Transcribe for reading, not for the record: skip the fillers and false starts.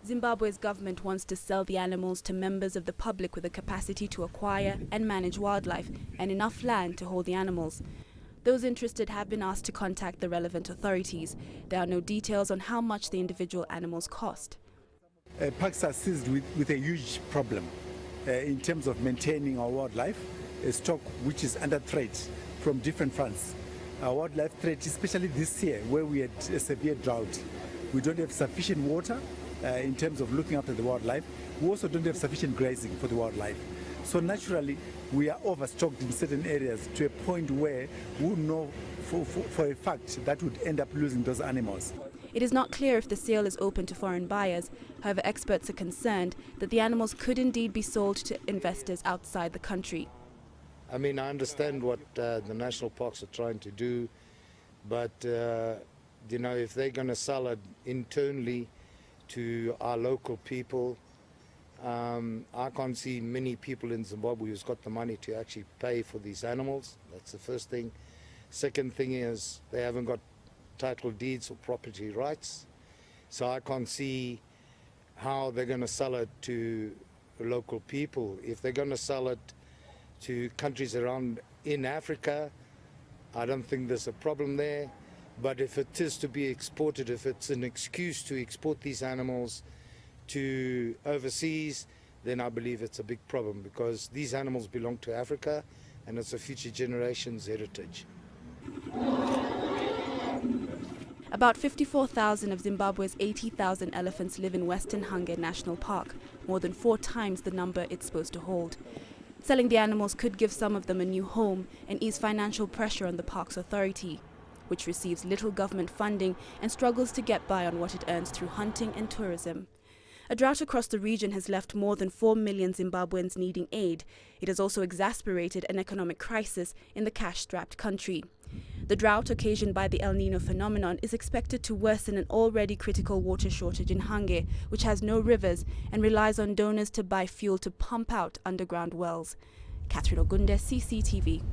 Zimbabwe's government wants to sell the animals to members of the public with the capacity to acquire and manage wildlife and enough land to hold the animals. Those interested have been asked to contact the relevant authorities. There are no details on how much the individual animals cost. Parks are seized with a huge problem in terms of maintaining our wildlife, a stock which is under threat from different fronts. Our wildlife threat, especially this year where we had a severe drought. We don't have sufficient water in terms of looking after the wildlife. We also don't have sufficient grazing for the wildlife. So naturally, we are overstocked in certain areas to a point where we know for a fact that would end up losing those animals. It is not clear if the sale is open to foreign buyers. However, experts are concerned that the animals could indeed be sold to investors outside the country. I mean, I understand what the national parks are trying to do, but you know, if they're going to sell it internally to our local people, I can't see many people in Zimbabwe who's got the money to actually pay for these animals. That's the first thing. Second thing is they haven't got title deeds or property rights, so I can't see how they're going to sell it to local people. If they're going to sell it to countries around in Africa, I don't think there's a problem there. But if it is to be exported, if it's an excuse to export these animals to overseas, then I believe it's a big problem, because these animals belong to Africa and it's a future generation's heritage. About 54,000 of Zimbabwe's 80,000 elephants live in Western Hwange National Park, more than 4 times the number it's supposed to hold. Selling the animals could give some of them a new home and ease financial pressure on the park's authority, which receives little government funding and struggles to get by on what it earns through hunting and tourism. A drought across the region has left more than 4 million Zimbabweans needing aid. It has also exacerbated an economic crisis in the cash-strapped country. The drought occasioned by the El Nino phenomenon is expected to worsen an already critical water shortage in Hwange, which has no rivers and relies on donors to buy fuel to pump out underground wells. Catherine Ogunde, CCTV.